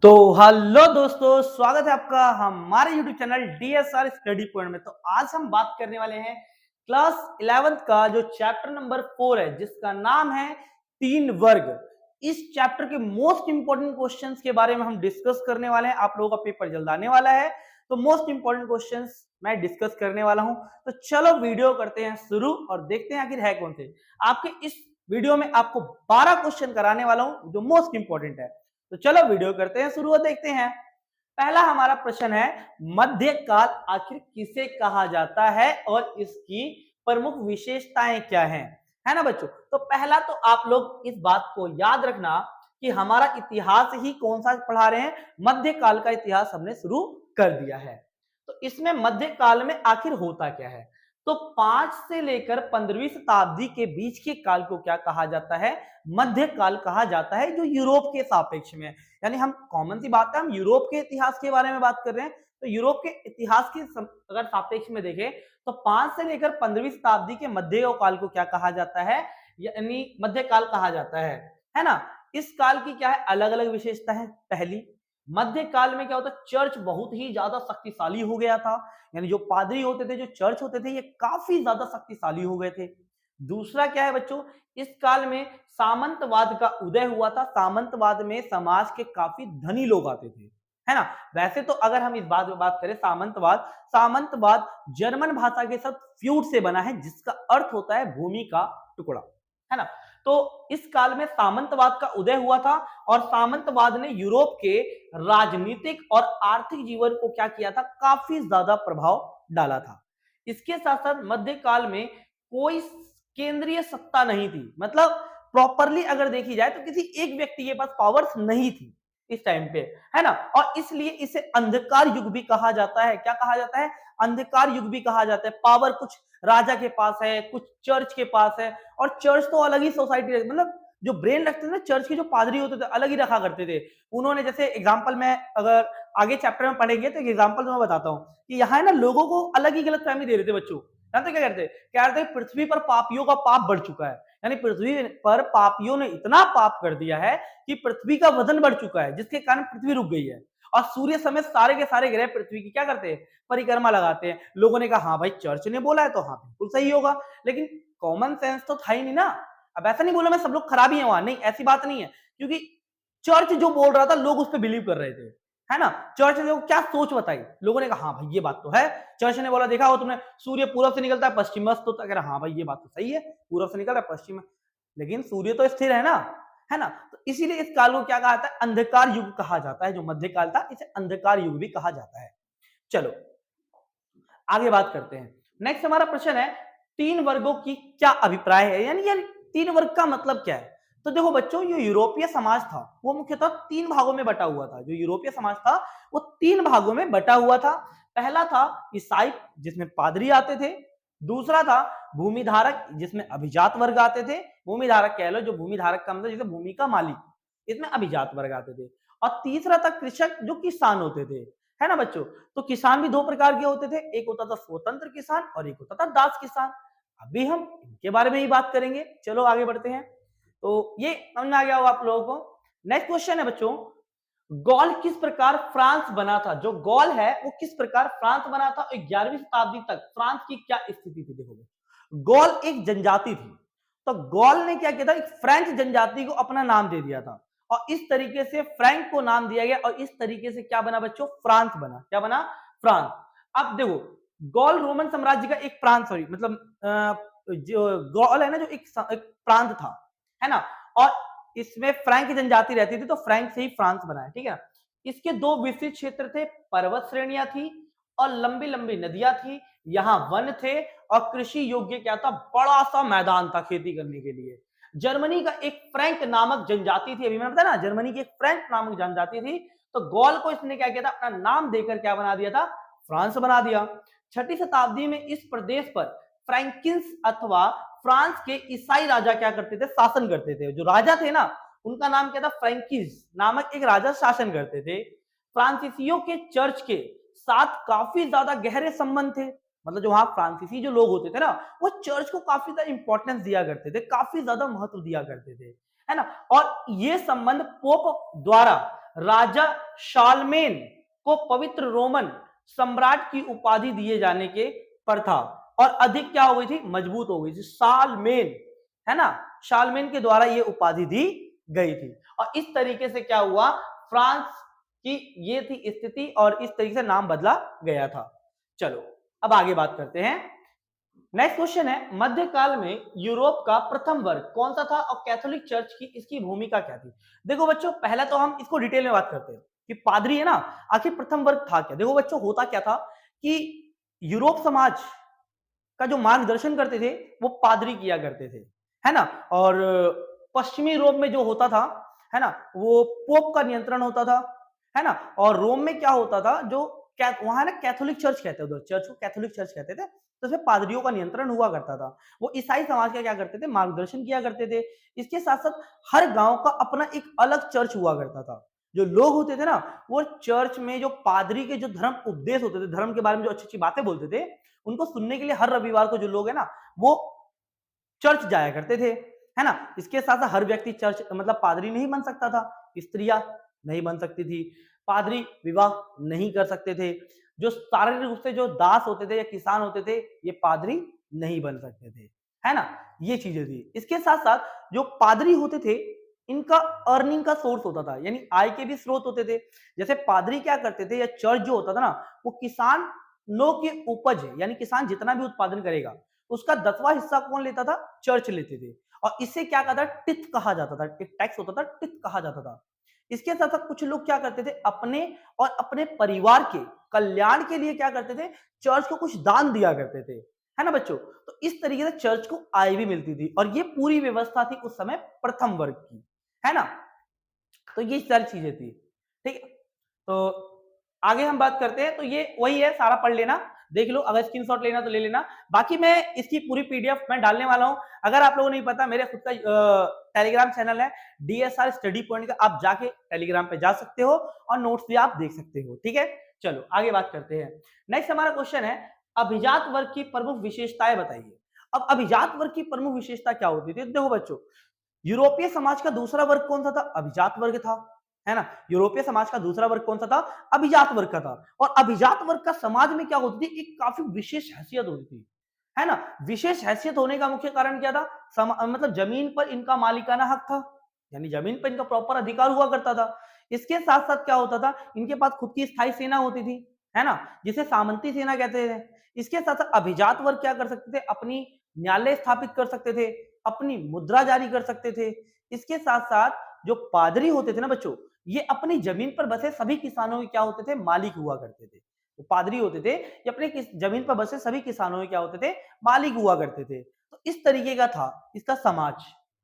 तो हेलो दोस्तों, स्वागत है आपका हमारे YouTube channel DSR study point में। तो आज हम बात करने वाले हैं क्लास 11th का जो चैप्टर नंबर 4 है, जिसका नाम है तीन वर्ग। इस चैप्टर के मोस्ट इंपोर्टेंट क्वेश्चंस के बारे में हम डिस्कस करने वाले हैं। आप लोगों का पेपर जल्द आने वाला है, तो मोस्ट इंपोर्टेंट क्वेश्चंस मैं डिस्कस करने वाला हूं। तो चलो वीडियो करते हैं शुरू और देखते हैं आखिर है कौन से। आपके इस वीडियो में आपको 12 क्वेश्चन कराने वाला हूं जो मोस्ट इंपोर्टेंट है। तो चलो वीडियो करते हैं शुरू और देखते हैं। पहला हमारा प्रश्न है, मध्यकाल आखिर किसे कहा जाता है और इसकी प्रमुख विशेषताएं क्या हैं? है ना बच्चों? तो पहला तो आप लोग इस बात को याद रखना कि हमारा इतिहास ही कौन सा पढ़ा रहे हैं, मध्यकाल का इतिहास हमने शुरू कर दिया है। तो इसमें मध्यकाल में आखिर होता क्या है? तो 5 से लेकर 15वीं शताब्दी के बीच के काल को क्या कहा जाता है? मध्यकाल कहा जाता है, जो यूरोप के सापेक्ष में, यानी हम कॉमन सी बात है, हम यूरोप के इतिहास के बारे में बात कर रहे हैं। तो यूरोप के इतिहास के अगर सापेक्ष में देखें तो 5 से लेकर 15वीं शताब्दी के मध्य काल को क्या कहा जाता है, यानी मध्यकाल कहा जाता है ना। इस काल की क्या है, अलग अलग विशेषता है। पहली, मध्यकाल में क्या होता है, चर्च बहुत ही ज्यादा शक्तिशाली हो गया था, यानी जो पादरी होते थे, जो चर्च होते थे, ये काफी ज्यादा शक्तिशाली हो गए थे। दूसरा क्या है बच्चों, इस काल में सामंतवाद का उदय हुआ था। सामंतवाद में समाज के काफी धनी लोग आते थे, है ना। वैसे तो अगर हम इस बात करें, सामंतवाद जर्मन भाषा के साथ फ्यूड से बना है, जिसका अर्थ होता है भूमि का टुकड़ा, है ना। तो इस काल में सामंतवाद का उदय हुआ था और सामंतवाद ने यूरोप के राजनीतिक और आर्थिक जीवन को क्या किया था, काफी ज्यादा प्रभाव डाला था। इसके साथ साथ मध्यकाल में कोई केंद्रीय सत्ता नहीं थी, मतलब प्रॉपरली अगर देखी जाए तो किसी एक व्यक्ति के पास पावर्स नहीं थी इस टाइम पे, है ना। और इसलिए इसे अंधकार युग भी कहा जाता है। क्या कहा जाता है? अंधकार युग भी कहा जाता है। पावर कुछ राजा के पास है, कुछ चर्च के पास है, और चर्च तो अलग ही सोसाइटी, मतलब जो ब्रेन रखते थे ना, चर्च के जो पादरी होते थे अलग ही रखा करते थे। उन्होंने जैसे एग्जाम्पल में, अगर आगे चैप्टर में पढ़ेंगे तो एग्जाम्पल मैं बताता हूँ कि यहाँ है ना, लोगों को अलग ही गलत फहमी दे रहे थे बच्चों। जानते क्या कहते? कह रहे थे पृथ्वी पर पापियों का पाप बढ़ चुका है, यानी पृथ्वी पर पापियों ने इतना पाप कर दिया है कि पृथ्वी का वजन बढ़ चुका है, जिसके कारण पृथ्वी रुक गई है। और सूर्य समेत सारे के सारे ग्रह पृथ्वी की क्या करते हैं, परिक्रमा लगाते हैं। लोगों ने कहा हाँ भाई, चर्च ने बोला है तो हाँ बिल्कुल सही होगा, लेकिन कॉमन सेंस तो था ही नहीं ना। अब ऐसा नहीं बोला मैं सब लोग खराब ही है वहां, नहीं ऐसी बात नहीं है, क्योंकि चर्च जो बोल रहा था लोग उस पर बिलीव कर रहे थे, है ना। चर्च ने क्या सोच बताई, लोगों ने कहा हाँ भाई ये बात तो है। चर्च ने बोला देखा हो तुमने, सूर्य पूरब से निकलता है पश्चिम में, तो कह रहा हाँ भाई ये बात तो सही है, पूरब से निकल रहा है पश्चिम में, लेकिन सूर्य तो स्थिर है ना, है ना। तो इसीलिए इस काल को क्या कहा जाता है, अंधकार युग कहा जाता है। जो मध्यकाल था इसे अंधकार युग भी कहा जाता है। चलो आगे बात करते हैं। नेक्स्ट हमारा प्रश्न है, तीन वर्गों की क्या अभिप्राय है, यानी यार तीन वर्ग का मतलब क्या है। तो देखो बच्चों, जो यूरोपीय समाज था वो मुख्यतः तीन भागों में बटा हुआ था। जो यूरोपीय समाज था वो तीन भागों में बटा हुआ था। पहला था ईसाई, जिसमें पादरी आते थे। दूसरा था भूमिधारक, जिसमें अभिजात वर्ग आते थे। भूमिधारक कह लो, जो भूमिधारक का मतलब जैसे भूमि का मालिक, इसमें अभिजात वर्ग आते थे। और तीसरा था कृषक, जो किसान होते थे, है ना बच्चों। तो किसान भी दो प्रकार के होते थे, एक होता था स्वतंत्र किसान और एक होता था दास किसान। अभी हम इनके बारे में ही बात करेंगे। चलो आगे बढ़ते हैं। तो ये समझ में आ गया होगा आप लोगों को। नेक्स्ट क्वेश्चन है बच्चों, गॉल किस प्रकार फ्रांस बना था। जो गॉल है वो किस प्रकार फ्रांस बना था, 11वीं शताब्दी तक फ्रांस की क्या स्थिति थी। देखो, गॉल एक जनजाति थी, तो गॉल ने क्या किया था, एक फ्रेंच जनजाति को अपना नाम दे दिया था, और इस तरीके से फ्रैंक को नाम दिया गया, और इस तरीके से क्या बना बच्चों, फ्रांस बना। क्या बना? फ्रांस। अब देखो, गॉल रोमन साम्राज्य का एक प्रांत, सॉरी मतलब जो गॉल है ना, जो एक प्रांत था, है ना। और इसमें फ्रैंक जनजाति रहती थी, तो फ्रैंक से ही फ्रांस बना है, ठीक है। इसके दो विस्तृत क्षेत्र थे, पर्वत श्रेणियां थी और लंबी लंबी नदियां थी। यहाँ वन थे और कृषि योग्य क्या था, बड़ा सा मैदान था खेती करने के लिए। जर्मनी का एक फ्रैंक नामक जनजाति थी, अभी मैंने बताया ना, जर्मनी की एक फ्रैंक नामक जनजाति थी। तो गॉल को इसने क्या किया था, अपना नाम देकर क्या बना दिया था, फ्रांस बना दिया। छठी शताब्दी में इस प्रदेश पर फ्रैंकिन्स अथवा फ्रांस के ईसाई राजा क्या करते थे, शासन करते थे। जो राजा थे ना, उनका नाम क्या था, फ्रैंकिस नामक एक राजा शासन करते थे। फ्रांसीसियों के चर्च के साथ काफी ज्यादा गहरे संबंध थे, मतलब जो वहां फ्रांसीसी जो लोग होते थे ना, वो चर्च को काफी ज्यादा इंपॉर्टेंस दिया करते थे, काफी ज्यादा महत्व दिया करते थे, है ना। और ये संबंध पोप द्वारा राजा शालमेन को पवित्र रोमन सम्राट की उपाधि दिए जाने के पर था और अधिक क्या हो गई थी, मजबूत हो गई थी। शालमेन, है ना, शालमेन के द्वारा ये उपाधि दी गई थी। और इस तरीके से क्या हुआ, फ्रांस की ये थी स्थिति और इस तरीके से नाम बदला गया था। चलो अब आगे बात करते हैं। नेक्स्ट क्वेश्चन है, मध्यकाल में यूरोप का प्रथम वर्ग कौन सा था और कैथोलिक चर्च की इसकी भूमिका क्या थी। देखो बच्चों, पहले तो हम इसको डिटेल में बात करते हैं कि पादरी है ना, आखिर प्रथम वर्ग था क्या। देखो बच्चों, होता क्या था कि यूरोप समाज का जो मार्गदर्शन करते थे वो पादरी किया करते थे, है ना। और पश्चिमी रोम में जो होता था, है ना, वो पोप का नियंत्रण होता था, है ना। और रोम में क्या होता था, जो वहां ना कैथोलिक चर्च कहते हैं, उधर चर्च को कैथोलिक चर्च कहते थे, तो उसमें पादरियों का नियंत्रण हुआ करता था। वो ईसाई समाज का क्या करते थे, मार्गदर्शन किया करते थे। इसके साथ साथ हर गांव का अपना एक अलग चर्च हुआ करता था। जो लोग होते थे ना, वो चर्च में जो पादरी के जो धर्म उपदेश होते थे, धर्म के बारे में जो अच्छी अच्छी बातें बोलते थे, उनको सुनने के लिए हर रविवार को जो लोग है ना, वो चर्च जाया करते थे, है ना। इसके साथ साथ हर व्यक्ति चर्च मतलब पादरी नहीं बन सकता था, स्त्रियां नहीं बन सकती थी, पादरी विवाह नहीं कर सकते थे, जो शारीरिक रूप से जो दास होते थे या किसान होते थे, ये पादरी नहीं बन सकते थे, है ना। ये चीजें थी। इसके साथ साथ जो पादरी होते थे, इनका अर्निंग का सोर्स होता था, यानी आय के भी स्रोत होते थे। जैसे पादरी क्या करते थे या चर्च जो होता था ना, वो किसान लोग की उपज है, यानी किसान जितना भी उत्पादन करेगा उसका 10वां हिस्सा कौन लेता था, चर्च लेते थे। और इसे क्या कहता था, टिथ कहा जाता था, एक टैक्स होता था, टिथ कहा जाता था। इसके साथ साथ कुछ लोग क्या करते थे, अपने और अपने परिवार के कल्याण के लिए क्या करते थे, चर्च को कुछ दान दिया करते थे, है ना बच्चों। तो इस तरीके से चर्च को आय भी मिलती थी और ये पूरी व्यवस्था थी उस समय प्रथम वर्ग की, है ना। तो ये सारी चीजें थी, ठीक है। तो आगे हम बात करते हैं। तो ये वही है, सारा पढ़ लेना, देख लो, अगर स्क्रीनशॉट लेना तो ले लेना। बाकी मैं इसकी पूरी पीडीएफ मैं डालने वाला हूं। अगर आप लोगों को नहीं पता, मेरे खुद का टेलीग्राम चैनल है डीएसआर स्टडी पॉइंट का, आप जाके टेलीग्राम पे जा सकते हो और नोट्स भी आप देख सकते हो, ठीक है। चलो आगे बात करते हैं। नेक्स्ट हमारा क्वेश्चन है, अभिजात वर्ग की प्रमुख विशेषताएं बताइए। अब अभिजात वर्ग की प्रमुख विशेषता क्या होती थी, देखो बच्चों, यूरोपीय समाज का दूसरा वर्ग कौन सा था, अभिजात वर्ग था, है ना। यूरोपीय समाज का दूसरा वर्ग कौन सा था, अभिजात वर्ग का था। और अभिजात वर्ग का समाज में क्या होती थी, एक काफी विशेष हैसियत होती थी, है ना। विशेष हैसियत होने का मुख्य कारण क्या था, मतलब जमीन पर इनका मालिकाना हक था, यानी जमीन पर इनका प्रॉपर अधिकार हुआ करता था। इसके साथ साथ क्या होता था, इनके पास खुद की स्थायी सेना होती थी, है ना, जिसे सामंती सेना कहते थे। इसके साथ साथ अभिजात वर्ग क्या कर सकते थे, अपनी न्यायालय स्थापित कर सकते थे, अपनी मुद्रा जारी कर सकते थे। इसके साथ साथ जो पादरी होते थे ना बच्चों, ये अपनी जमीन पर बसे सभी किसानों के क्या होते थे, मालिक हुआ करते थे। तो पादरी होते थे, ये अपने जमीन पर बसे सभी किसानों के क्या होते थे, मालिक हुआ करते थे। तो इस तरीके का था इसका समाज,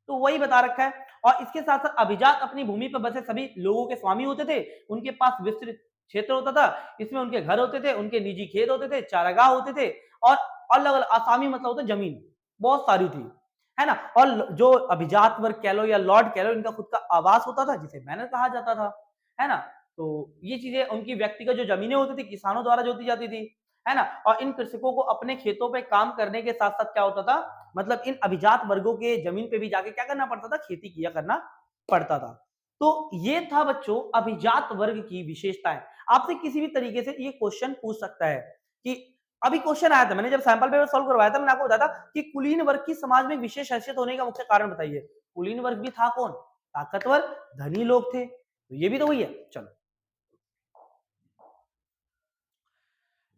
तो वही बता रखा है। और इसके साथ साथ अभिजात अपनी भूमि पर बसे सभी लोगों के स्वामी होते थे, उनके पास विस्तृत क्षेत्र होता था, इसमें उनके घर होते थे, उनके निजी खेत होते थे, चारागाह होते थे, और अलग अलग आसामी मतलब होता जमीन बहुत सारी थी, है ना। और जो अभिजात वर्ग कह लो या लॉर्ड कह लो, इनका खुद का आवास होता था जिसे मैनर कहा जाता था, है ना। तो ये चीजें उनकी व्यक्तिगत जो जमीनें होती थी किसानों द्वारा जोती जाती थी, है ना। और इन कृषकों को अपने खेतों पे काम करने के साथ साथ क्या होता था, मतलब इन अभिजात वर्गों के जमीन पे भी जाके क्या करना पड़ता था, खेती किया करना पड़ता था। तो ये था बच्चों अभिजात वर्ग की विशेषताएं। आपसे किसी भी तरीके से ये क्वेश्चन पूछ सकता है कि अभी क्वेश्चन आया था, मैंने जब सैंपल पेपर सॉल्व करवाया था, मैंने आपको बताया था कि कुलीन वर्ग की समाज में विशेष हैसियत होने का मुख्य कारण बताइए। कुलीन वर्ग भी था कौन, ताकतवर धनी लोग थे, तो ये भी तो वही है। चलो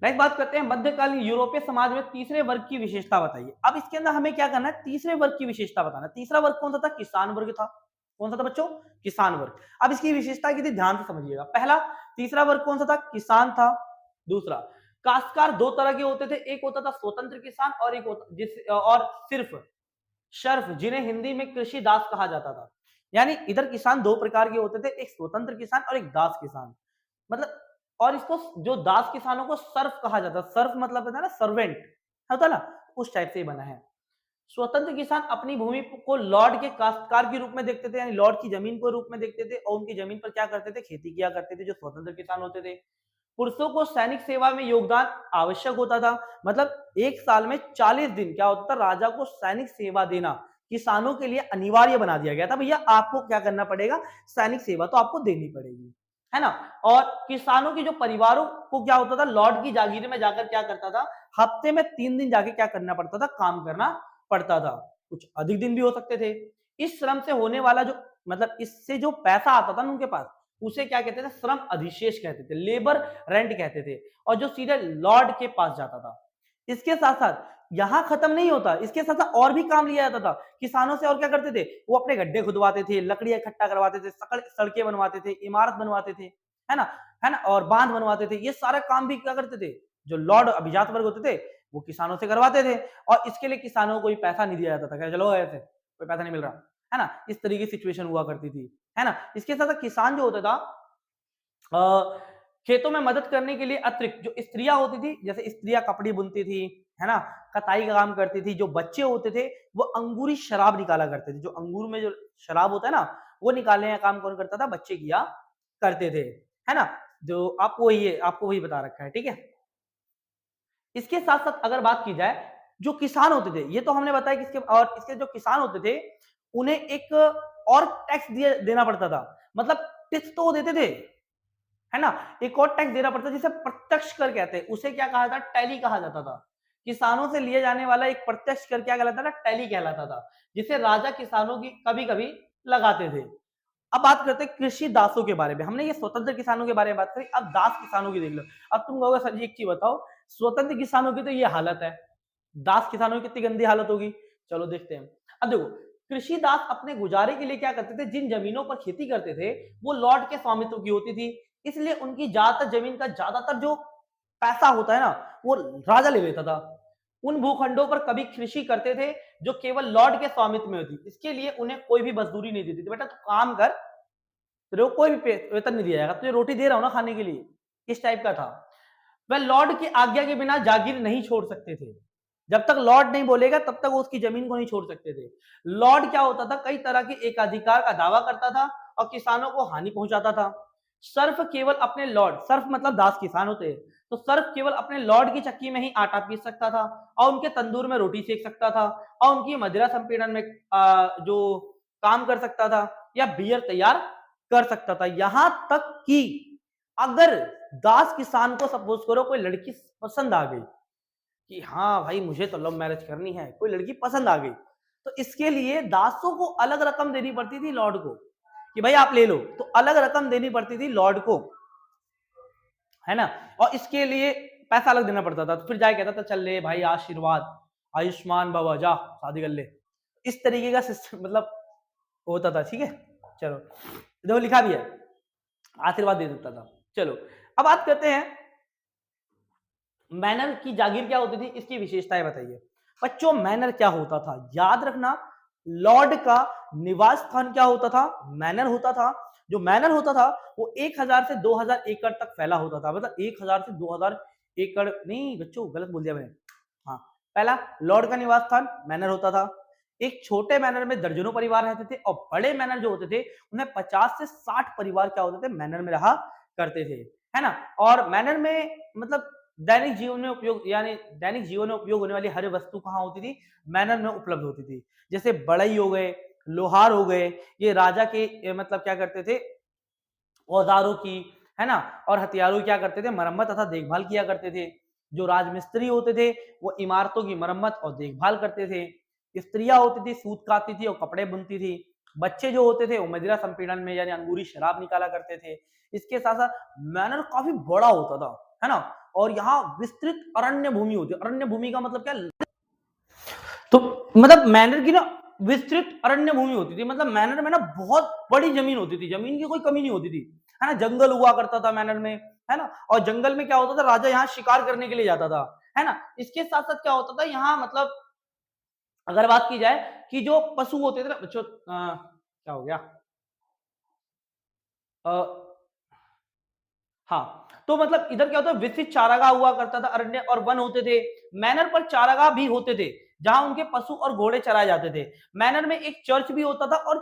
नेक्स्ट बात करते हैं, मध्यकालीन यूरोपीय समाज में तीसरे वर्ग की विशेषता बताइए। अब इसके अंदर हमें क्या करना है, तीसरे वर्ग की विशेषता बताना। तीसरा वर्ग कौन सा था, किसान वर्ग था। कौन सा था बच्चों, किसान वर्ग। अब इसकी विशेषता की ध्यान से समझिएगा। पहला, तीसरा वर्ग कौन सा था, किसान था। दूसरा, काश्तकार दो तरह के होते थे, एक होता था स्वतंत्र किसान और एक होता और सिर्फ शर्फ, जिन्हें हिंदी में कृषि दास कहा जाता था। यानी इधर किसान दो प्रकार के होते थे, एक स्वतंत्र किसान और एक दास किसान। मतलब और इसको जो दास किसानों को सर्फ कहा जाता है, सर्फ मतलब होता है ना सर्वेंट, होता है ना, उस टाइप से ही बना है। स्वतंत्र किसान अपनी भूमि को लॉर्ड के काश्तकार के रूप में देखते थे, यानी लॉर्ड की जमीन को रूप में देखते थे और उनकी जमीन पर क्या करते थे, खेती किया करते थे, जो स्वतंत्र किसान होते थे। पुरुषों को सैनिक सेवा में योगदान आवश्यक होता था, मतलब एक साल में 40 दिन क्या होता था, राजा को सैनिक सेवा देना किसानों के लिए अनिवार्य बना दिया गया था। भैया आपको क्या करना पड़ेगा, सैनिक सेवा तो आपको देनी पड़ेगी, है ना। और किसानों की जो परिवारों को क्या होता था, लॉर्ड की जागीर में जाकर क्या करता था, हफ्ते में 3 दिन जाके क्या करना पड़ता था, काम करना पड़ता था। कुछ अधिक दिन भी हो सकते थे। इस श्रम से होने वाला जो मतलब इससे जो पैसा आता था ना उनके पास, उसे क्या कहते थे, श्रम अधिशेष कहते थे, लेबर रेंट कहते थे, और जो सीधे लॉर्ड के पास जाता था। इसके साथ साथ यहां खत्म नहीं होता, इसके साथ साथ और भी काम लिया जाता था किसानों से। और क्या करते थे, वो अपने गड्ढे खुदवाते थे, लकड़ियां इकट्ठा करवाते थे, सड़कें बनवाते थे, इमारत बनवाते थे, है ना, है ना, और बांध बनवाते थे। ये सारा काम भी क्या करते थे, जो लॉर्ड अभिजात वर्ग होते थे वो किसानों से करवाते थे। और इसके लिए किसानों को कोई पैसा नहीं दिया जाता था, चलो ऐसे कोई पैसा नहीं मिल रहा, है ना, इस तरीके की सिचुएशन हुआ करती थी, है ना। इसके साथ किसान जो होता था खेतों में मदद करने के लिए अतिरिक्त जो स्त्रियां होती थी, जैसे स्त्रियां कपड़े बुनती थी, है ना, कताई का काम करती थी। जो बच्चे होते थे वो अंगूरी शराब निकाला करते थे, जो अंगूर में जो शराब होता है ना वो निकालने का काम कौन करता था, बच्चे किया करते थे, है ना। जो आपको वही बता रखा है, ठीक है। इसके साथ साथ अगर बात की जाए, जो किसान होते थे, ये तो हमने बताया कि इसके जो किसान होते थे उन्हें एक और टैक्स देना पड़ता था, मतलब टैक्स तो वो देते थे, है ना, एक और टैक्स देना पड़ता है जिसे प्रत्यक्ष कर कहते हैं। उसे क्या कहा था, टैली कहा जाता था। किसानों से लिए जाने वाला एक प्रत्यक्ष कर क्या कहलाता था, टैली कहलाता था, जिसे राजा किसानों की कभी कभी लगाते थे। अब बात करते हैं कृषि दासों के बारे में। हमने ये स्वतंत्र किसानों के बारे में बात करी, अब दास किसानों की देख लो। अब तुम कहोगे सर जी एक चीज बताओ, स्वतंत्र किसानों की तो ये हालत है, दास किसानों की कितनी गंदी हालत होगी, चलो देखते हैं। अब देखो, कृषि दास अपने गुजारे के लिए क्या करते थे, जिन जमीनों पर खेती करते थे वो लॉर्ड के स्वामित्व की होती थी, इसलिए उनकी ज्यादातर जमीन का ज्यादातर जो पैसा होता है ना वो राजा ले लेता था। उन भूखंडों पर कभी कृषि करते थे जो केवल लॉर्ड के स्वामित्व में होती, इसके लिए उन्हें कोई भी मजदूरी नहीं देती थी, बेटा तू काम कर, तेरे को कोई भी वेतन नहीं दिया जाएगा, तुझे रोटी दे रहा हूं ना खाने के लिए, इस टाइप का था। वह लॉर्ड की आज्ञा के बिना जागीर नहीं छोड़ सकते थे, जब तक लॉर्ड नहीं बोलेगा तब तक वो उसकी जमीन को नहीं छोड़ सकते थे। लॉर्ड क्या होता था, कई तरह के एकाधिकार का दावा करता था और किसानों को हानि पहुंचाता था। सर्फ केवल अपने लॉर्ड, सर्फ मतलब दास किसान होते हैं, तो सर्फ केवल अपने लॉर्ड की चक्की में ही आटा पीस सकता था और उनके तंदूर में रोटी सेक सकता था और उनकी मदिरा संपीड़न में जो काम कर सकता था या बियर तैयार कर सकता था। यहां तक कि अगर दास किसान को सपोज करो कोई लड़की पसंद आ गई कि हाँ भाई मुझे तो लव मैरिज करनी है, कोई लड़की पसंद आ गई, तो इसके लिए दासों को अलग रकम देनी पड़ती थी लॉर्ड को कि भाई आप ले लो, तो अलग रकम देनी पड़ती थी लॉर्ड को, है ना। और इसके लिए पैसा अलग देना पड़ता था। तो फिर जाए कहता था चल ले भाई आशीर्वाद, आयुष्मान बाबा जा शादी कर ले, इस तरीके का सिस्टम मतलब होता था, ठीक है। चलो देखो लिखा भी है, आशीर्वाद दे देता था। चलो अब बात करते हैं मैनर की जागीर क्या होती थी, इसकी विशेषताएं बताइए। बच्चों मैनर क्या होता था, याद रखना, लॉर्ड का निवास स्थान क्या होता था, मैनर होता था। जो मैनर होता था वो 1000 से 2000 एकड़ तक फैला होता था, मतलब 1000 से 2000 एकड़ नहीं बच्चों, गलत बोल दिया मैंने। हाँ, पहला लॉर्ड का निवास स्थान मैनर होता था। एक छोटे मैनर में दर्जनों परिवार रहते थे और बड़े मैनर जो होते थे उन्हें 50 से 60 परिवार क्या होते थे, मैनर में रहा करते थे, है ना। और मैनर में मतलब दैनिक जीवन में उपयोग, यानी दैनिक जीवन में उपयोग होने वाली हर वस्तु कहाँ होती थी, मैनर में उपलब्ध होती थी। जैसे बढ़ई हो गए, लोहार हो गए, ये राजा के मतलब क्या करते थे, औजारों की, है ना, और हथियारों की क्या करते थे, मरम्मत तथा देखभाल किया करते थे। जो राजमिस्त्री होते थे वो इमारतों की मरम्मत और देखभाल करते थे। स्त्रियां होती थी सूत काटती थी और कपड़े बुनती थी। बच्चे जो होते थे वो मदिरा संपीड़न में यानी अंगूरी शराब निकाला करते थे। इसके साथ साथ मैनर काफी बड़ा होता था, है ना, और यहाँ विस्तृत अरण्य भूमि होती है। अरण्य भूमि का मतलब क्या, तो मतलब मैनर की ना विस्तृत अरण्य भूमि होती थी, मतलब मैनर में ना बहुत बड़ी जमीन होती थी, जमीन की कोई कमी नहीं होती थी, है ना। जंगल हुआ करता था मैनर में, है ना, और जंगल में क्या होता था, राजा यहाँ शिकार करने के लिए जाता था, है ना। इसके साथ साथ क्या होता था यहाँ, मतलब अगर बात की जाए कि जो पशु होते थे ना बच्चों, क्या हो गया, हाँ, तो मतलब इधर क्या होता है, विस्तृत चारागाह हुआ करता था, अरण्य और वन होते थे। मैनर पर चारागाह भी होते थे जहां उनके पशु और घोड़े चराए जाते थे। मैनर में एक चर्च भी होता था और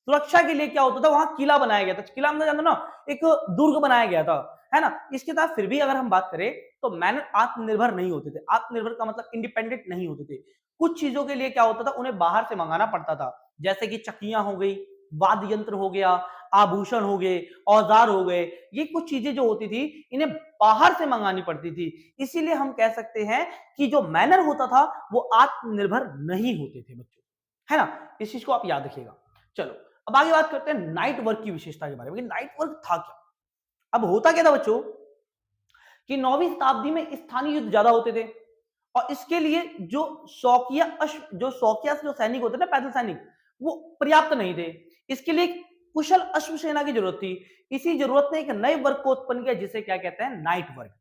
सुरक्षा के लिए क्या होता था, वहां किला बनाया गया था। किला मतलब जानते हो ना, एक दुर्ग बनाया गया था, है ना। इसके साथ फिर भी अगर हम बात करें तो मैनर आत्मनिर्भर नहीं होते थे। आत्मनिर्भर का मतलब इंडिपेंडेंट नहीं होते थे। कुछ चीजों के लिए क्या होता था, उन्हें बाहर से मंगाना पड़ता था, जैसे कि चक्कियां हो गई, वाद्य यंत्र हो गया, आभूषण हो गए, औजार हो गए, ये कुछ चीजें जो होती थी इन्हें बाहर से मंगानी पड़ती थी। इसीलिए हम कह सकते हैं कि जो मैनर होता था वो आत्मनिर्भर नहीं होते थे बच्चों, है ना। इस चीज को आप याद रखिएगा। चलो अब आगे बात करते हैं नाइट वर्क की विशेषता के बारे में। नाइट वर्क था क्या? अब होता क्या था बच्चों कि 9वीं शताब्दी में स्थानीय युद्ध ज्यादा होते थे और इसके लिए जो सैनिक होते थे ना, पैदल सैनिक, वो पर्याप्त नहीं थे। इसके लिए एक कुशल अश्व सेना की जरूरत थी। इसी जरूरत ने एक नए वर्ग को उत्पन्न किया जिसे क्या कहते हैं, नाइट वर्ग,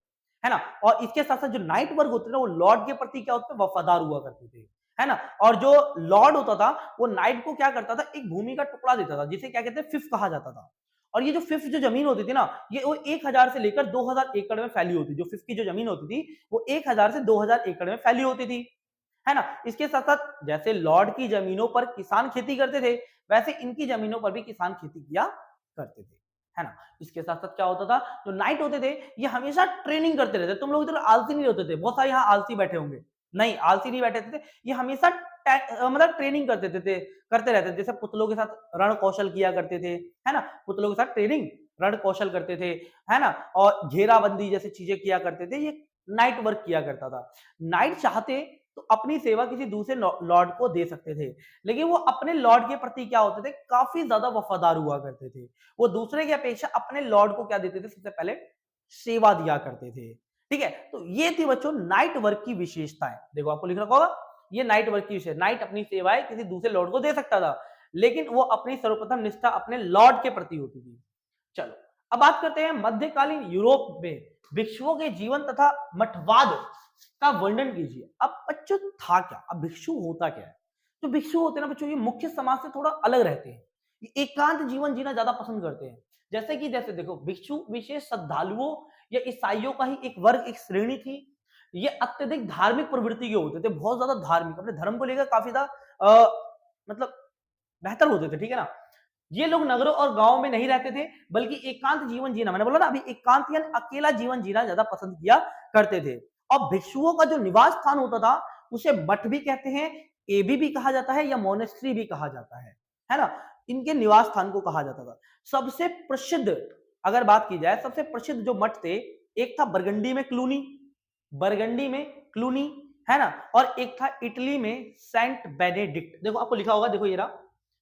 है ना। और इसके साथ साथ जो नाइट वर्ग होते थे वो लॉर्ड के प्रति क्या होते थे, वफादार हुआ करते थे, है ना। और जो लॉर्ड होता था वो नाइट को क्या करता था, एक भूमि का टुकड़ा देता था जिसे क्या कहते हैं, फिफ कहा जाता था। और ये जो फिफ्थ जो जमीन होती थी ना, ये वो 1000 से लेकर 2000 एकड़ में फैली होती थी। जो फिफ्थ की जो जमीन होती थी वो 1000 से 2000 एकड़ में फैली होती थी, है ना। इसके साथ साथ जैसे लॉर्ड की जमीनों पर किसान खेती करते थे वैसे इनकी जमीनों पर भी किसान खेती किया करते थे, है ना। इसके साथ साथ क्या होता था, जो नाइट होते थे ये हमेशा ट्रेनिंग करते रहते। तुम लोग इधर आलसी नहीं होते थे, बहुत सारे यहाँ आलसी बैठे होंगे, नहीं आलसी नहीं बैठे थे, ये हमेशा मतलब ट्रेनिंग करते रहते थे। जैसे पुतलों के साथ रण कौशल किया करते थे, है ना। पुतलों के साथ ट्रेनिंग, रण कौशल करते थे, है ना। और घेराबंदी जैसी चीजें किया करते थे। ये नाइट वर्क किया करता था। नाइट चाहते तो अपनी सेवा किसी दूसरे लॉर्ड को दे सकते थे, लेकिन वो अपने लॉर्ड के प्रति क्या होते थे, काफी ज्यादा वफादार हुआ करते थे। वो दूसरे की अपेक्षा अपने लॉर्ड को क्या देते थे, सबसे पहले सेवा दिया करते थे, ठीक है। तो ये थी बच्चों नाइट वर्क की विशेषताएं। देखो आपको लिख रखा होगा, ये नाइट वर्क की विशेषता। नाइट अपनी सेवाएं किसी दूसरे लॉर्ड को दे सकता था, लेकिन वो अपनी सर्वप्रथम निष्ठा अपने लॉर्ड के प्रति होती थी। चलो अब बात करते हैं मध्यकालीन यूरोप में भिक्षुओं के जीवन तथा मठवाद का वर्णन कीजिए। अब बच्चों था क्या, अब भिक्षु होता क्या है? जो भिक्षु होते हैं ना बच्चों, ये मुख्य समाज से थोड़ा अलग रहते हैं। ये एकांत जीवन जीना ज्यादा पसंद करते हैं। जैसे देखो, भिक्षु विशेष श्रद्धालुओं या ईसाइयों का ही एक वर्ग, एक श्रेणी थी। ये अत्यधिक धार्मिक प्रवृत्ति के होते थे, बहुत ज्यादा धार्मिक, अपने धर्म को लेकर काफी ज्यादा मतलब बेहतर होते थे, ठीक है ना। ये लोग नगरों और गांवों में नहीं रहते थे, बल्कि एकांत जीवन जीना, मैंने बोला ना अभी, एकांत यानी अकेला जीवन जीना ज्यादा पसंद किया करते थे। और भिक्षुओं का जो निवास स्थान होता था उसे मठ भी कहते हैं, एबी भी कहा जाता है, या मोनेस्ट्री भी कहा जाता है ना। इनके निवास स्थान को कहा जाता था। सबसे प्रसिद्ध अगर बात की जाए, सबसे प्रसिद्ध जो मठ थे, एक था बरगंडी में क्लूनी, है ना। और एक था इटली में सेंट बेनेडिक्ट। देखो आपको लिखा होगा, देखो ये रहा,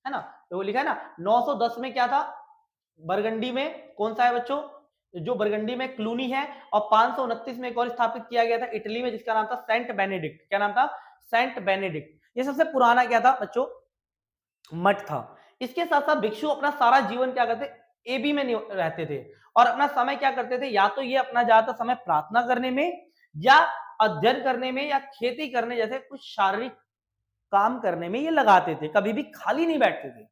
है ना। तो वो लिखा है ना, 910 में क्या था, बरगंडी में कौन सा है बच्चों, जो बरगंडी में क्लूनी है। और 529 में एक और स्थापित किया गया था इटली में, जिसका नाम था सेंट बेनेडिक्ट। क्या नाम था, सेंट बेनेडिक्ट। ये सबसे पुराना क्या था बच्चों, मठ था। इसके साथ साथ भिक्षु अपना सारा जीवन क्या करते, एबी में रहते थे। और अपना समय क्या करते थे, या तो ये अपना ज्यादातर समय प्रार्थना करने में, या अध्ययन करने में, या खेती करने जैसे कुछ शारीरिक काम करने में ये लगाते थे। कभी भी खाली नहीं बैठते थे,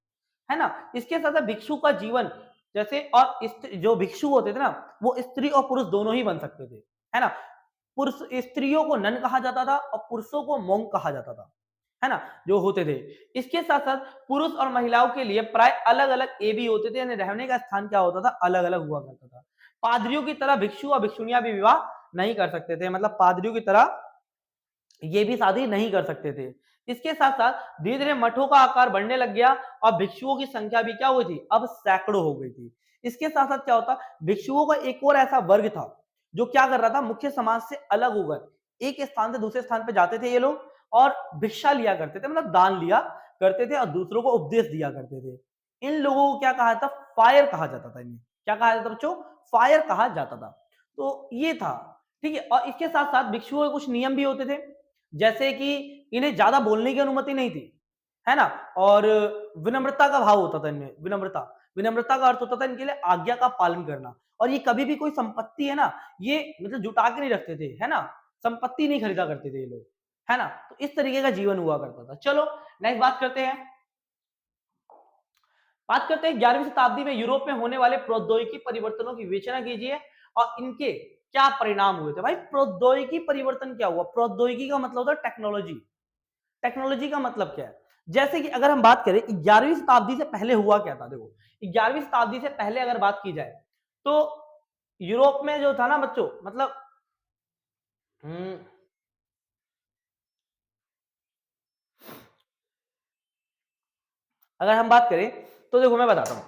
है ना। इसके साथ साथ भिक्षु का जीवन जैसे, और जो भिक्षु होते थे ना, वो स्त्री और पुरुष दोनों ही बन सकते थे, है ना। पुरुष, स्त्रियों को नन कहा जाता था और पुरुषों को मोंग कहा जाता था, है ना, जो होते थे। इसके साथ साथ पुरुष और महिलाओं के लिए प्राय अलग अलग एबी होते थे, यानी रहने का स्थान क्या होता था, अलग अलग हुआ करता था। पादरियों की तरह भिक्षु और भिक्षुणियां भी विवाह नहीं कर सकते थे, मतलब पादरियों की तरह ये भी शादी नहीं कर सकते थे। इसके साथ साथ धीरे धीरे मठों का आकार बढ़ने लग गया और भिक्षुओं की संख्या भी क्या हुई थी, अब सैकड़ों हो गई थी। इसके साथ साथ क्या होता, भिक्षुओं का एक और ऐसा वर्ग था जो क्या कर रहा था, मुख्य समाज से अलग होकर एक स्थान से दूसरे स्थान पे जाते थे ये लोग, और भिक्षा लिया करते थे, मतलब दान लिया करते थे और दूसरों को उपदेश दिया करते थे। इन लोगों को क्या कहा था, फायर कहा जाता था। इन्हें क्या कहा जाता था बच्चों, फायर कहा जाता था। तो ये था, ठीक है। और इसके साथ साथ भिक्षुओं के कुछ नियम भी होते थे, जैसे कि इन्हें ज्यादा बोलने की अनुमति नहीं थी, है ना। और विनम्रता का भाव होता था इनमें, विनम्रता का अर्थ होता था इनके लिए आज्ञा का पालन करना। और ये कभी भी कोई संपत्ति है ना, ये मतलब जुटा के नहीं रखते थे, है ना। संपत्ति नहीं खरीदा करते थे ये लोग, है ना। तो इस तरीके का जीवन हुआ करता था। चलो नेक्स्ट बात करते हैं 11वीं शताब्दी में यूरोप में होने वाले प्रौद्योगिकी परिवर्तनों की विवेचना कीजिए और इनके क्या परिणाम हुए थे। भाई प्रौद्योगिकी परिवर्तन क्या हुआ, प्रौद्योगिकी का मतलब होता है टेक्नोलॉजी। टेक्नोलॉजी का मतलब क्या है, जैसे कि अगर हम बात करें 11वीं शताब्दी से पहले हुआ क्या था। देखो 11वीं शताब्दी से पहले अगर बात की जाए तो यूरोप में जो था ना बच्चों, मतलब हम्म, अगर हम बात करें तो देखो मैं बताता हूं,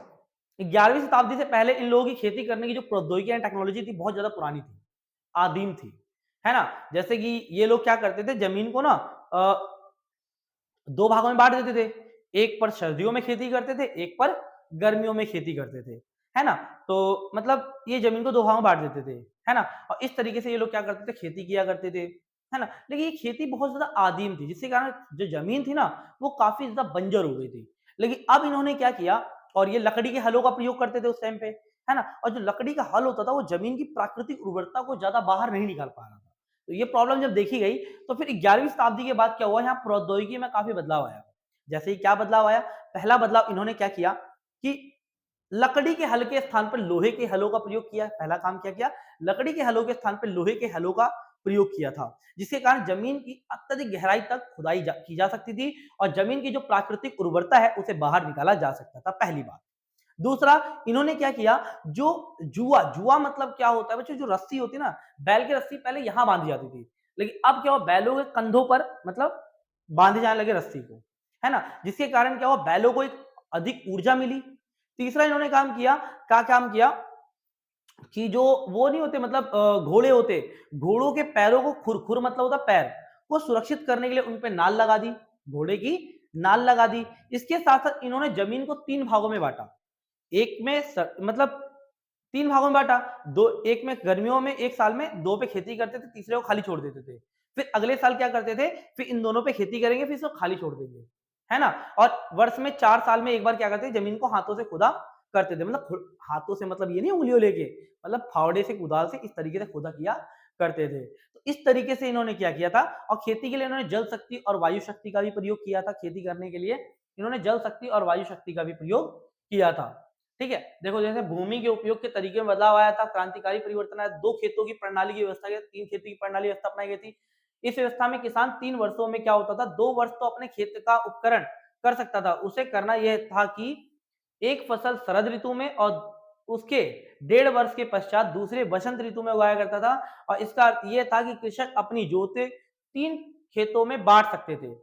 11वीं शताब्दी से पहले इन लोगों की खेती करने की जो प्रौद्योगिकी एंड टेक्नोलॉजी थी बहुत ज्यादा पुरानी थी, आदिम थी, है ना। जैसे कि ये लोग क्या करते थे, जमीन को ना दो भागों में बांट देते थे, एक पर सर्दियों में खेती करते थे, एक पर गर्मियों में खेती करते थे, है ना। तो मतलब ये जमीन को दो भागों में बांट देते थे, है ना। और इस तरीके से ये लोग क्या करते थे, खेती किया करते थे, है ना। लेकिन ये खेती बहुत ज्यादा आदिम थी, जिसके कारण जो जमीन थी ना वो काफी ज्यादा बंजर हो गई थी। लेकिन अब इन्होंने क्या किया, और ये लकड़ी के हलों का प्रयोग करते थे उस टाइम पे, है ना। और जो लकड़ी का हल होता था वो जमीन की प्राकृतिक उर्वरता को ज्यादा बाहर नहीं निकाल पा रहा था। तो ये प्रॉब्लम जब देखी गई, तो फिर 11वीं शताब्दी के बाद क्या हुआ, यहाँ प्रौद्योगिकी में काफी बदलाव आया। जैसे ही क्या बदलाव आया, पहला बदलाव इन्होंने क्या किया कि लकड़ी के हल के स्थान पर लोहे के हलों का प्रयोग किया। पहला काम क्या किया, लकड़ी के हलों के स्थान पर लोहे के हलों का प्रयोग किया था, जिसके कारण जमीन की अत्यधिक गहराई तक खुदाई की जा सकती थी और जमीन की जो प्राकृतिक उर्वरता है उसे बाहर निकाला जा सकता था, पहली बात। दूसरा, इन्होंने क्या किया, जो जुआ जुआ मतलब क्या होता है बच्चों, जो रस्सी होती है ना, बैल की रस्सी पहले यहां बांधी जाती थी, लेकिन अब क्या हुआ, बैलों के कंधों पर मतलब बांधे जाने लगे रस्सी को, है ना। जिसके कारण क्या हुआ, बैलों को एक अधिक ऊर्जा मिली। तीसरा इन्होंने काम किया, क्या काम किया कि जो वो नहीं होते मतलब घोड़े होते, घोड़ों के पैरों को खुर मतलब होता पैर को सुरक्षित करने के लिए उन पे नाल लगा दी, घोड़े की नाल लगा दी। इसके साथ साथ इन्होंने जमीन को तीन भागों में बांटा, एक में मतलब तीन भागों में बांटा, दो, एक में गर्मियों में एक साल में दो पे खेती करते थे, तीसरे को खाली छोड़ देते थे। फिर अगले साल क्या करते थे, फिर इन दोनों पे खेती करेंगे, फिर इसको खाली छोड़ देंगे, है ना। और वर्ष में 4 साल में एक बार क्या करते थे, जमीन को हाथों से खुदा करते थे, मतलब हाथों से मतलब ये नहीं उंगलियों लेके, मतलब फावड़े से, कुदाल से, इस तरीके से खुदा किया करते थे। तो इस तरीके से इन्होंने क्या किया था, और खेती के लिए इन्होंने जल शक्ति और वायु शक्ति का भी प्रयोग किया था। खेती करने के लिए इन्होंने जल शक्ति और वायु शक्ति का भी प्रयोग किया था। ठीक है, देखो जैसे भूमि के उपयोग के तरीके में बदलाव आया था, क्रांतिकारी परिवर्तन आया, दो खेतों की प्रणाली की व्यवस्था की, तीन खेती की प्रणाली व्यवस्था अपनाई गई थी। इस व्यवस्था में किसान 3 वर्षों में क्या होता था, 2 वर्ष तो अपने खेत का उपकरण कर सकता था। उसे करना यह था कि एक फसल शरद ऋतु में और उसके 1.5 वर्ष के पश्चात दूसरे वसंत ऋतु में उगाया करता था। और इसका अर्थ यह था कि कृषक अपनी जोते 3 खेतों में बांट सकते थे।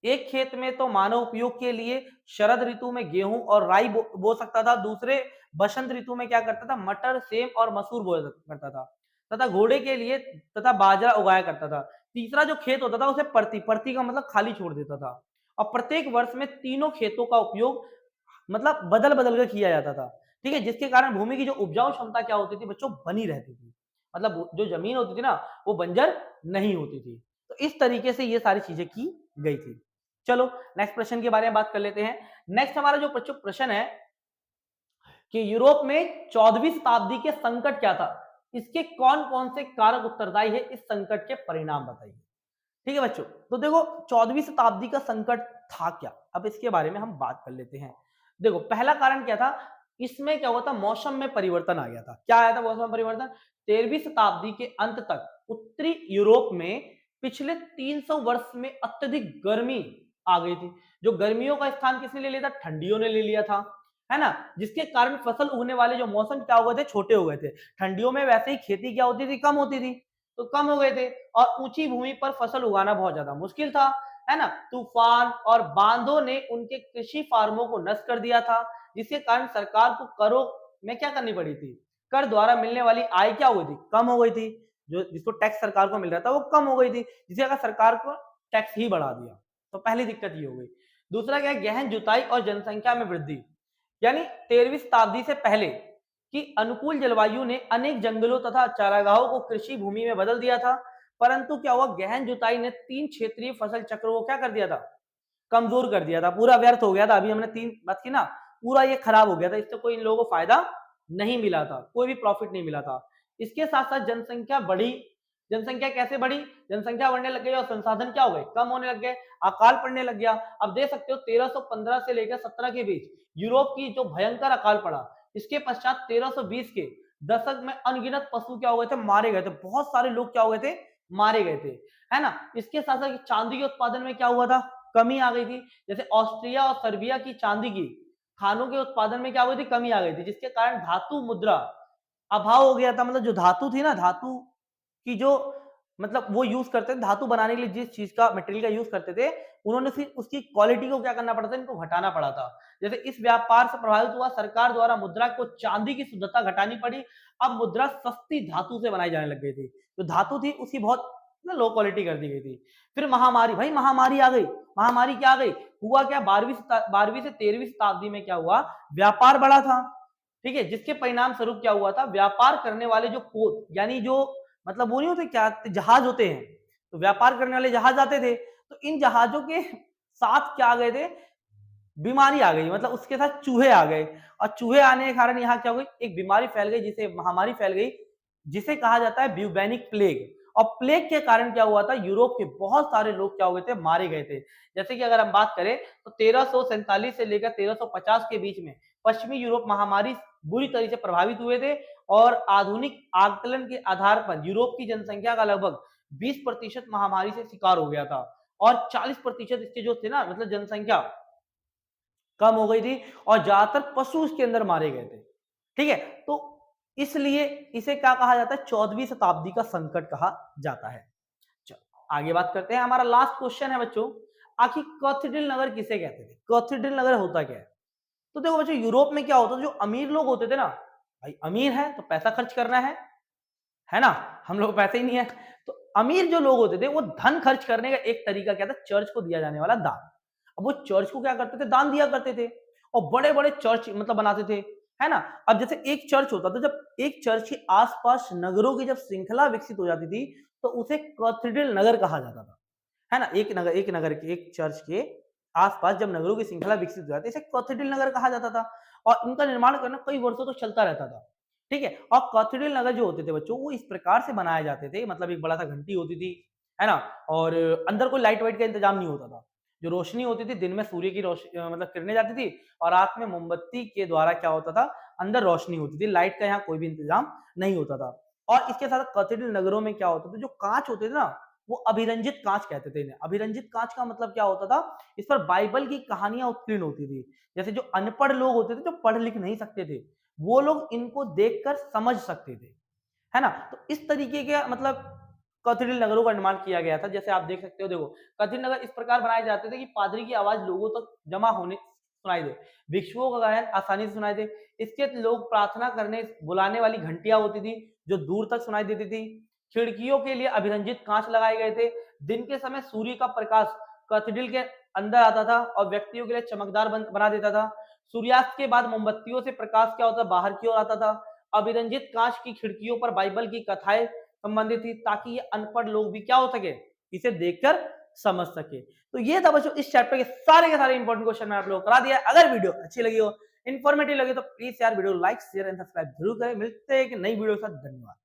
एक खेत में तो मानव उपयोग के लिए शरद ऋतु में गेहूं और राई बो सकता था, दूसरे बसंत ऋतु में क्या करता था, मटर, सेम और मसूर बो करता था, तथा घोड़े के लिए तथा बाजरा उगाया करता था। तीसरा जो खेत होता था उसे परती परती का मतलब खाली छोड़ देता था। और प्रत्येक वर्ष में तीनों खेतों का उपयोग मतलब बदल बदल कर किया जाता था। ठीक है, जिसके कारण भूमि की जो उपजाऊ क्षमता क्या होती थी बच्चों, बनी रहती थी, मतलब जो जमीन होती थी ना वो बंजर नहीं होती थी। तो इस तरीके से ये सारी चीजें की गई थी। चलो नेक्स्ट प्रश्न के बारे में बात कर लेते हैं। नेक्स्ट हमारा जो बच्चों प्रश्न है कि यूरोप में 14वीं शताब्दी के संकट क्या था, इसके कौन कौन से कारक उत्तरदायी है, इस संकट के परिणाम बताइए। ठीक है बच्चों, तो देखो 14वीं शताब्दी का संकट था क्या, अब इसके बारे में हम बात कर लेते हैं। देखो पहला कारण क्या था, इसमें क्या हुआ था, मौसम में परिवर्तन आ गया था। क्या आया था मौसम में परिवर्तन, 13वीं शताब्दी के अंत तक उत्तरी यूरोप में पिछले 300 वर्ष में अत्यधिक गर्मी आ गई थी। जो गर्मियों का स्थान किसने ले लिया था, ठंडियों ने ले लिया था, है ना। जिसके कारण फसल उगने वाले जो मौसम क्या हो गए थे, छोटे हो गए थे। ठंडियों में वैसे ही खेती क्या होती थी, कम होती थी, तो कम हो गए थे। और ऊंची भूमि पर फसल उगाना बहुत ज्यादा मुश्किल था, है ना। तूफान और बांधों ने उनके कृषि फार्मों को नष्ट कर दिया था, जिसके कारण सरकार को करों में क्या करनी पड़ी थी, कर द्वारा मिलने वाली आय क्या हो गई थी, कम हो गई थी। जो जिसको टैक्स सरकार को मिल रहा था वो कम हो गई थी, जिसके कारण सरकार को टैक्स ही बढ़ा दिया। तो पहली दिक्कत ये हो गई। दूसरा क्या है, गहन जुताई और जनसंख्या में वृद्धि, यानी 13वीं शताब्दी से पहले की अनुकूल जलवायु ने अनेक जंगलों तथा चारागाहों को कृषि भूमि में बदल दिया था। परंतु क्या हुआ, गहन जुताई ने 3 क्षेत्रीय फसल चक्रों को क्या कर दिया था, कमजोर कर दिया था, पूरा व्यर्थ हो गया था। अभी हमने 3 बात की ना, पूरा ये खराब हो गया था, इससे कोई इन लोगों को फायदा नहीं मिला था, कोई भी प्रॉफिट नहीं मिला था। इसके साथ साथ जनसंख्या बढ़ी। जनसंख्या कैसे बढ़ी, जनसंख्या बढ़ने लग गई और संसाधन क्या हो गए, कम होने लग गए, अकाल पड़ने लग गया। अब देख सकते हो 1315 से लेकर 17 के बीच यूरोप की जो भयंकर अकाल पड़ा, इसके पश्चात 1320 के दशक में अनगिनत पशु क्या हो गए थे, मारे गए थे, बहुत सारे लोग क्या हो गए थे, मारे गए थे, है ना। इसके साथ साथ चांदी के उत्पादन में क्या हुआ था, कमी आ गई थी। जैसे ऑस्ट्रिया और सर्बिया की चांदी की खानों के उत्पादन में क्या हुई थी, कमी आ गई थी, जिसके कारण धातु मुद्रा अभाव हो गया था। मतलब जो धातु थी ना, धातु की जो मतलब वो यूज करते थे धातु बनाने के लिए, जिस चीज का मटेरियल का यूज करते थे, उन्होंने फिर उसकी क्वालिटी को क्या करना पड़ा था, इनको घटाना पड़ा था। जैसे इस व्यापार से प्रभावित हुआ सरकार द्वारा मुद्रा को चांदी की शुद्धता घटानी पड़ी। अब मुद्रा सस्ती धातु से बनाई जाने लग गई थी। जो धातु थी उसकी बहुत लो क्वालिटी कर दी गई थी। फिर महामारी, भाई महामारी आ गई। महामारी क्या आ गई? हुआ क्या, 12वीं से 13वीं शताब्दी में क्या हुआ, व्यापार बढ़ा था। ठीक है, जिसके परिणाम स्वरूप क्या हुआ था, व्यापार करने वाले जो पोत, यानी जो मतलब वो नहीं होते क्या, जहाज होते हैं, तो व्यापार करने वाले जहाज आते थे, तो इन जहाजों के साथ क्या आ गए थे, बीमारी आ गई, मतलब उसके साथ चूहे आ गए। और चूहे आने के कारण यहाँ क्या हो गई, एक बीमारी फैल गई, जिसे महामारी फैल गई, जिसे कहा जाता है ब्यूबेनिक प्लेग। और प्लेग के कारण क्या हुआ था, यूरोप के बहुत सारे लोग क्या हो गए थे, मारे गए थे। जैसे कि अगर हम बात करें तो 1347 से लेकर 1350 के बीच में पश्चिमी यूरोप महामारी बुरी तरह से प्रभावित हुए थे। और आधुनिक आकलन के आधार पर यूरोप की जनसंख्या का लगभग 20% महामारी से शिकार हो गया था। और 40% इसके जो थे ना, मतलब जनसंख्या कम हो गई थी, और ज्यादातर पशु इसके अंदर मारे गए थे। ठीक है, तो इसलिए इसे क्या कहा जाता है, 14वीं शताब्दी का संकट कहा जाता है। चलो आगे बात करते हैं। हमारा लास्ट क्वेश्चन है बच्चों, आखिर कैथेड्रल नगर किसे कहते थे? कैथेड्रल नगर होता क्या है? तो देखो बच्चों, यूरोप में क्या होता था, जो अमीर लोग होते थे ना, भाई अमीर है तो पैसा खर्च करना है ना, हम लोग पैसे ही नहीं है, तो अमीर जो लोग होते थे वो धन खर्च करने का एक तरीका क्या था, चर्च को दिया जाने वाला दान। अब वो चर्च को क्या करते थे, दान दिया करते थे, और बड़े बड़े चर्च मतलब बनाते थे, है ना। अब जैसे एक चर्च होता था, जब एक चर्च के आसपास नगरों की जब श्रृंखला विकसित हो जाती थी, तो उसे कैथेड्रल नगर कहा जाता था, है ना। एक नगर के, एक चर्च के आसपास जब नगरों की श्रृंखला विकसित हो जाती, इसे कैथेड्रल नगर कहा जाता था। और इनका निर्माण करना कई वर्षों तक चलता रहता था। ठीक है, और कैथेड्रल नगर जो होते थे बच्चों, वो इस प्रकार से बनाए जाते थे, मतलब एक बड़ा सा घंटी होती थी, है ना, और अंदर कोई लाइट वाइट का इंतजाम नहीं होता था। जो रोशनी होती थी, दिन में सूर्य की रोशनी मतलब किरणें जाती थी, और रात में मोमबत्ती के द्वारा क्या होता था, अंदर रोशनी होती थी। लाइट का यहाँ कोई भी इंतजाम नहीं होता था। और इसके साथ कैथेड्रल नगरों में क्या होता था, जो कांच होते थे ना, वो अभिरंजित कांच कहते थे इन्हें। अभिरंजित कांच का मतलब क्या होता था, इस पर बाइबल की कहानियां उत्कीर्ण होती थी। जैसे जो अनपढ़ लोग होते थे, जो पढ़ लिख नहीं सकते थे, वो लोग इनको देखकर समझ सकते थे, है ना। तो इस तरीके के मतलब कैथेड्रल नगरों का निर्माण किया गया था। जैसे आप देख सकते हो, देखो कैथेड्रल नगर इस प्रकार बनाए जाते थे कि पादरी की आवाज लोगों तक जमा होने सुनाई दे, भिक्षुओं का गायन आसानी से सुनाई दे। इसके लोग प्रार्थना करने बुलाने वाली घंटियां होती थी, जो दूर तक सुनाई देती थी। खिड़कियों के लिए अभिरंजित कांच लगाए गए थे। दिन के समय सूर्य का प्रकाश कैथेड्रल के अंदर आता था और व्यक्तियों के लिए चमकदार बना देता था। सूर्यास्त के बाद मोमबत्तियों से प्रकाश क्या होता, बाहर की ओर आता था। अभिरंजित कांच की खिड़कियों पर बाइबल की कथाएं संबंधित थी, ताकि ये अनपढ़ लोग भी क्या हो सके, इसे देखकर समझ सके। तो ये था बच्चों इस चैप्टर के सारे इंपॉर्टेंट क्वेश्चन मैं आप लोगों को करा दिया। अगर वीडियो अच्छी लगी हो, इन्फॉर्मेटिव लगी, तो प्लीज यार video like share and subscribe जरूर करें। मिलते हैं एक नई वीडियो के साथ। धन्यवाद।